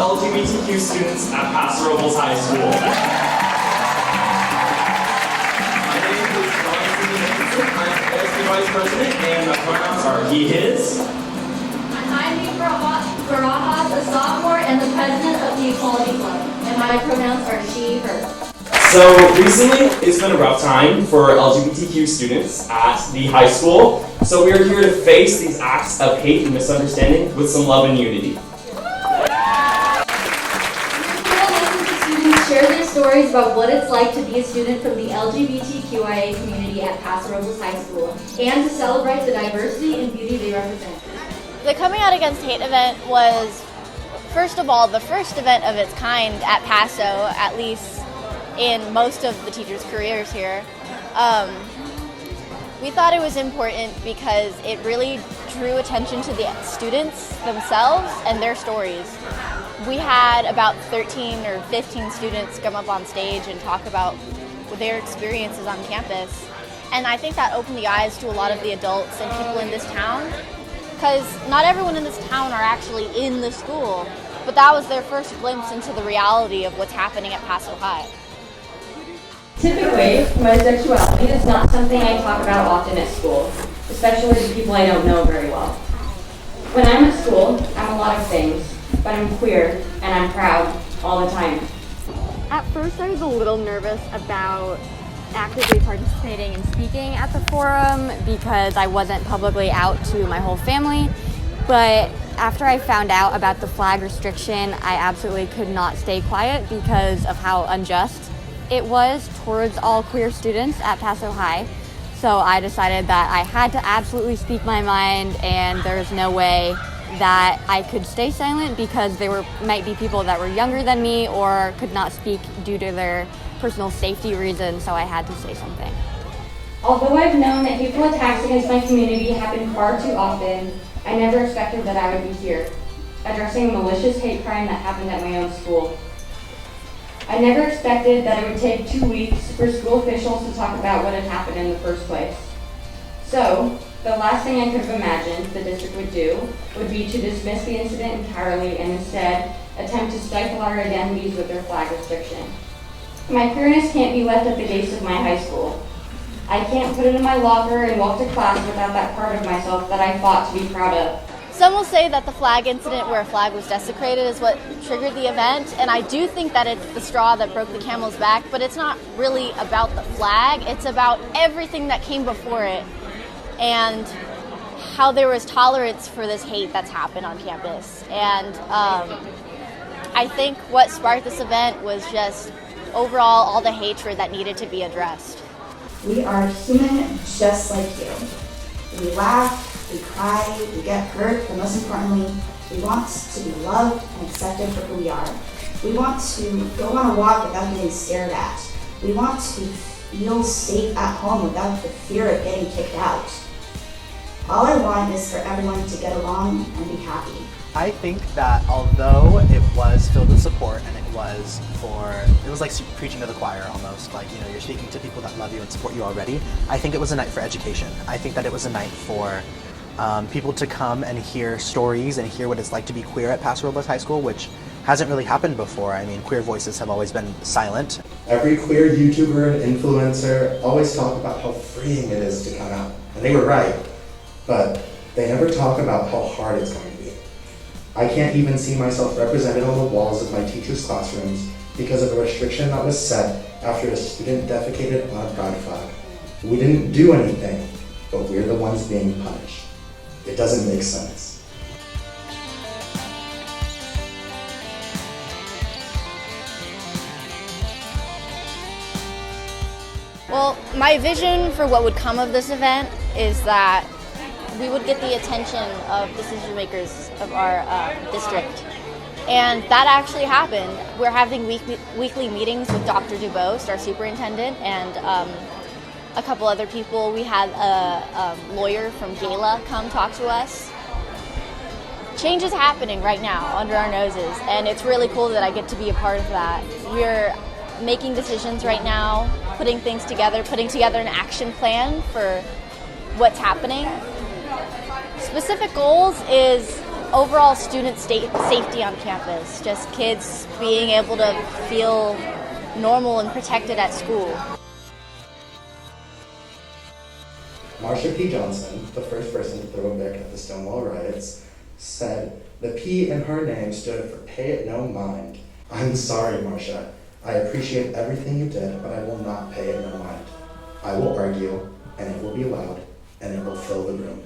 LGBTQ students at Paso Robles High School. My name is Jonathan. I'm the Vice President, and my pronouns are he, his. I'm Barajas, a sophomore and the president of the Equality Club, and my pronouns are she, her. So recently, it's been a rough time for LGBTQ students at the high school. So we are here to face these acts of hate and misunderstanding with some love and unity. Students share their stories about what it's like to be a student from the LGBTQIA community at Paso Robles High School, and to celebrate the diversity and beauty they represent. The Coming Out Against Hate event was, first of all, the first event of its kind at Paso, at least in most of the teachers' careers here. We thought it was important because it really drew attention to the students themselves and their stories. We had about 13 or 15 students come up on stage and talk about their experiences on campus. And I think that opened the eyes to a lot of the adults and people in this town, because not everyone in this town are actually in the school, but that was their first glimpse into the reality of what's happening at Paso High. Typically, my sexuality is not something I talk about often at school, especially to people I don't know very well. When I'm at school, I'm a lot of things, but I'm queer and I'm proud all the time. At first, I was a little nervous about actively participating and speaking at the forum because I wasn't publicly out to my whole family, but after I found out about the flag restriction, I absolutely could not stay quiet because of how unjust it was towards all queer students at Paso High. So I decided that I had to absolutely speak my mind, and there's no way that I could stay silent because there might be people that were younger than me or could not speak due to their personal safety reasons, so I had to say something. Although I've known that hateful attacks against my community happen far too often, I never expected that I would be here, addressing a malicious hate crime that happened at my own school. I never expected that it would take 2 weeks for school officials to talk about what had happened in the first place. So, the last thing I could have imagined the district would do would be to dismiss the incident entirely and instead attempt to stifle our identities with their flag restriction. My queerness can't be left at the gates of my high school. I can't put it in my locker and walk to class without that part of myself that I fought to be proud of. Some will say that the flag incident where a flag was desecrated is what triggered the event, and I do think that it's the straw that broke the camel's back, but it's not really about the flag, it's about everything that came before it and how there was tolerance for this hate that's happened on campus. And I think what sparked this event was just overall all the hatred that needed to be addressed. We are human just like you. We laugh, we cry, we get hurt, but most importantly, we want to be loved and accepted for who we are. We want to go on a walk without getting stared at. We want to feel safe at home without the fear of getting kicked out. All I want is for everyone to get along and be happy. I think that although it was filled with support and it was like preaching to the choir almost, like, you know, you're speaking to people that love you and support you already, I think it was a night for education. I think that it was a night for people to come and hear stories and hear what it's like to be queer at Paso Robles High School, which hasn't really happened before. I mean, queer voices have always been silent. Every queer YouTuber and influencer always talk about how freeing it is to come out. And they were right, but they never talk about how hard it's going to be. I can't even see myself represented on the walls of my teachers' classrooms because of a restriction that was set after a student defecated on a pride flag. We didn't do anything, but we're the ones being punished. It doesn't make sense. Well, my vision for what would come of this event is that we would get the attention of decision makers of our district. And that actually happened. We're having weekly meetings with Dr. Dubost, our superintendent, and a couple other people. We had a lawyer from Gala come talk to us. Change is happening right now under our noses, and it's really cool that I get to be a part of that. We're making decisions right now, putting things together, putting together an action plan for what's happening. Specific goals is overall student safety on campus, just kids being able to feel normal and protected at school. Marsha P. Johnson, the first person to throw a brick at the Stonewall riots, said the P in her name stood for pay it no mind. I'm sorry, Marsha. I appreciate everything you did, but I will not pay it no mind. I will argue, and it will be loud, and it will fill the room.